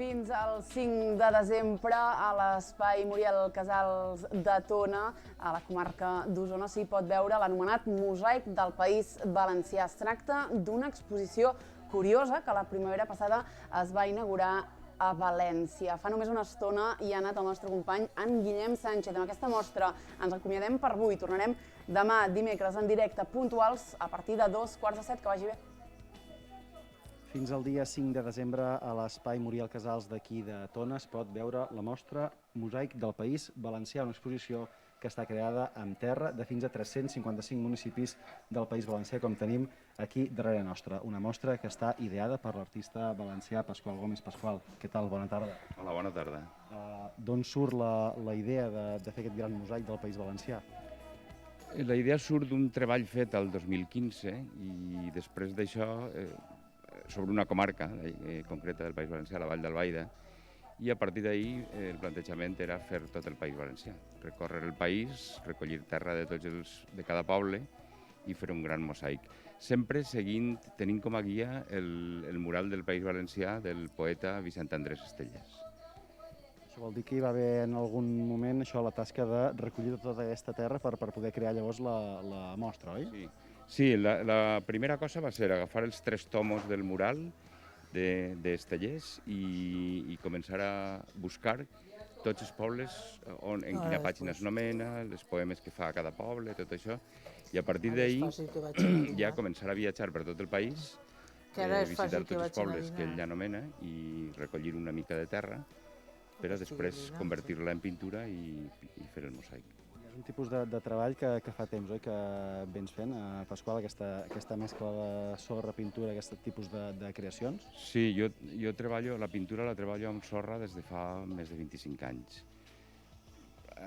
fins al 5 de desembre a l'Espai Muriel Casals de Tona, a la comarca d'Osona, s'hi pot veure l'anomenat Mosaic del País Valencià. Es tracta d'una exposició curiosa que la primavera passada es va inaugurar a València. Fa només una estona hi ha anat el nostre company en Guillem Sánchez. Amb aquesta mostra ens acomiadem per avui. Tornarem demà, dimecres, en directe, puntuals, a partir de 2:15. Que vagi bé. Fins al dia 5 de desembre a l'Espai Muriel Casals d'aquí de Tona es pot veure la mostra Mosaic del País Valencià, una exposició que està creada amb terra de fins a 355 municipis del País Valencià, com tenim aquí darrere nostra. Una mostra que està ideada per l'artista valencià Pasqual Gómez. Pasqual, què tal? Bona tarda. Hola, bona tarda. D'on surt la idea de fer aquest gran mosaic del País Valencià? La idea surt d'un treball fet el 2015 i després d'això sobre una comarca concreta del País Valencià, la Vall d'Albaida, i a partir d'ahir el plantejament era fer tot el País Valencià, recórrer el país, recollir terra de cada poble i fer un gran mosaic. Sempre tenint com a guia el mural del País Valencià del poeta Vicent Andrés Estellés. Això vol dir que hi va haver en algun moment la tasca de recollir tota aquesta terra per poder crear llavors la mostra, oi? Sí, la primera cosa va ser agafar els 3 tomos del mural d'Estellés i començar a buscar tots els pobles en quina pàgina es nomena, els poemes que fa a cada poble, tot això, i a partir d'ahir ja començar a viatjar per tot el país, visitar tots els pobles que ell anomena i recollir una mica de terra per a després convertir-la en pintura i fer el mosaic. És un tipus de treball que fa temps, oi, que vens fent, Pasqual, aquesta mescla de sorra, pintura, aquest tipus de creacions? Sí, jo la pintura la treballo amb sorra des de fa més de 25 anys.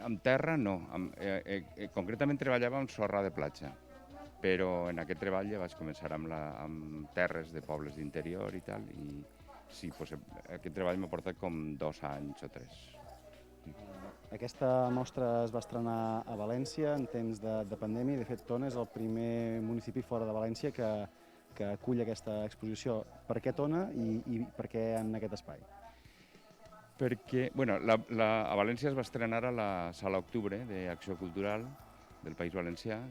Amb terra no, concretament treballava amb sorra de platja, però en aquest treball ja vaig començar amb terres de pobles d'interior i tal, i sí, aquest treball m'ha portat com 2 anys o 3. Aquesta mostra es va estrenar a València en temps de pandèmia. De fet, Tona és el primer municipi fora de València que acull aquesta exposició. Per què Tona i per què en aquest espai? Perquè, a València es va estrenar a la Sala Octubre d'Acció Cultural del País Valencià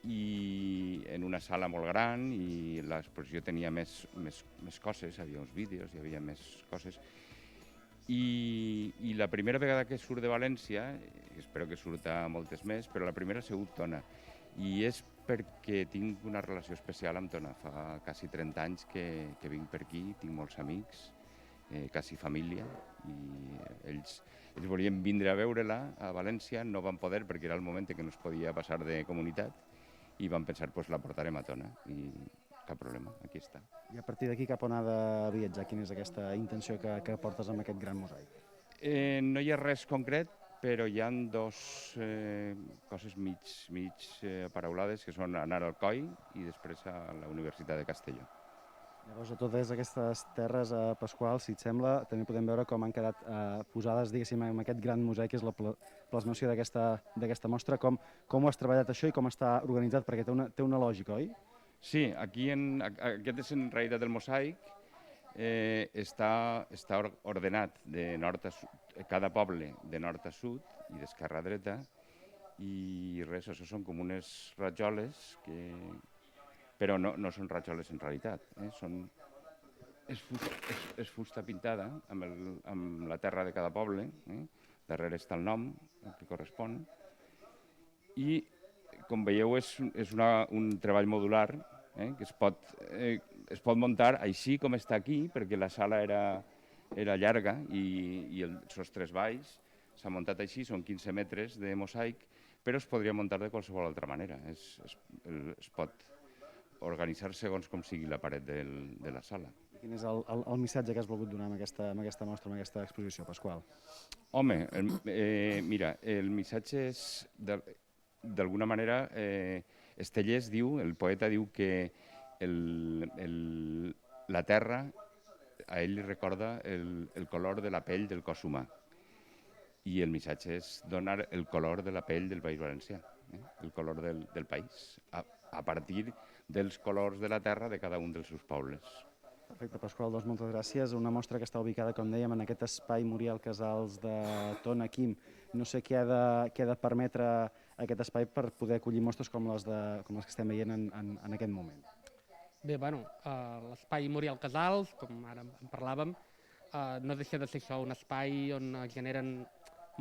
i en una sala molt gran, i l'exposició tenia més coses, hi havia uns vídeos, hi havia més coses. I la primera vegada que surt de València, espero que surta moltes més, però la primera ha sigut Tona. I és perquè tinc una relació especial amb Tona. Fa quasi 30 anys que vinc per aquí, tinc molts amics, quasi família, i ells volien vindre a veure-la a València, no van poder perquè era el moment en què no es podia passar de comunitat, i van pensar, la portarem a Tona, i cap problema, aquí està. I a partir d'aquí cap on ha de viatjar? Quina és aquesta intenció que portes amb aquest gran mosaic? No hi ha res concret, però hi ha 2 coses mig aparaulades, que són anar al COI i després a la Universitat de Castelló. Llavors, a totes aquestes terres, Pasqual, si et sembla, també podem veure com han quedat posades, diguéssim, en aquest gran mosaic, que és la plasmació d'aquesta mostra. Com ho has treballat això i com està organitzat? Perquè té una lògica, oi? Sí, aquest és en realitat el mosaic. Està ordenat de nord a sud, cada poble de nord a sud i d'esquerra a dreta, i res, això són com unes rajoles però no són rajoles en realitat, és fusta pintada amb la terra de cada poble, darrere està el nom que correspon, i com veieu és un treball modular que es pot muntar així com està aquí, perquè la sala era llarga i el sostre és baix. S'ha muntat així, són 15 metres de mosaic, però es podria muntar de qualsevol altra manera. Es pot organitzar segons com sigui la paret de la sala. Quin és el missatge que has volgut donar amb aquesta mostra, amb aquesta exposició, Pasqual? Home, mira, el missatge és, d'alguna manera, Estellés diu, el poeta diu que la terra a ell li recorda el color de la pell del cos humà, i el missatge és donar el color de la pell del País Valencià, el color del país, a partir dels colors de la terra de cada un dels seus pobles. Perfecte, Pasqual, doncs moltes gràcies. Una mostra que està ubicada, com dèiem, en aquest espai Muriel Casals de Tona. Quim, no sé què ha de permetre aquest espai per poder acollir mostres com les que estem veient en aquest moment. Bé, bueno, l'espai Muriel Casals, com ara en parlàvem, no deixa de ser això, un espai on es generen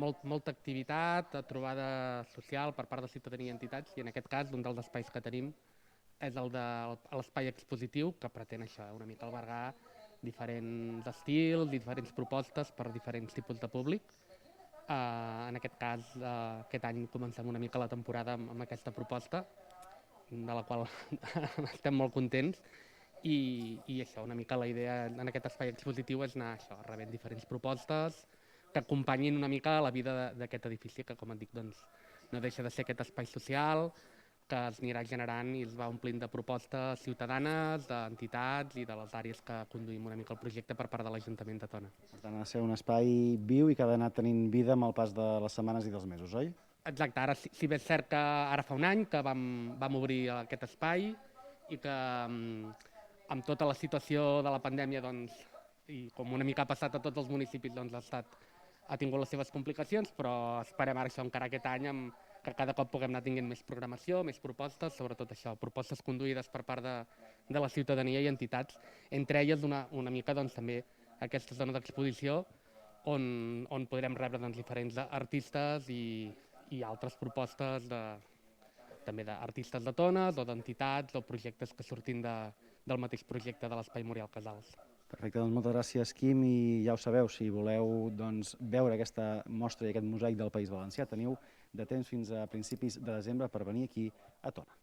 molta activitat, trobada social per part de ciutadania i entitats, i en aquest cas un dels espais que tenim és el de l'espai expositiu, que pretén això, una mica albergar diferents estils, diferents propostes per diferents tipus de públic. En aquest cas, aquest any comencem una mica la temporada amb aquesta proposta, de la qual estem molt contents, i això, una mica la idea en aquest espai expositiu és anar això, rebent diferents propostes que acompanyin una mica la vida d'aquest edifici, que com et dic, doncs, no deixa de ser aquest espai social que es anirà generant i es va omplint de propostes ciutadanes, d'entitats i de les àrees que conduïm una mica el projecte per part de l'Ajuntament de Tona. Per tant, ha de ser un espai viu i que ha d'anar tenint vida amb el pas de les setmanes i dels mesos, oi? Exacte, ara si bé és cert que ara fa un any que vam obrir aquest espai i que amb tota la situació de la pandèmia, doncs, i com una mica ha passat a tots els municipis, doncs ha tingut les seves complicacions, però esperem ara això encara aquest any que cada cop puguem anar tinguent més programació, més propostes, sobretot això, propostes conduïdes per part de la ciutadania i entitats, entre elles una mica doncs, també aquesta zona d'exposició on podrem rebre doncs, diferents artistes i altres propostes també d'artistes de Tones o d'entitats o projectes que surtin del mateix projecte de l'Espai Muriel Casals. Perfecte, doncs moltes gràcies, Quim, i ja ho sabeu, si voleu veure aquesta mostra i aquest mosaic del País Valencià, teniu de temps fins a principis de desembre per venir aquí a Tona.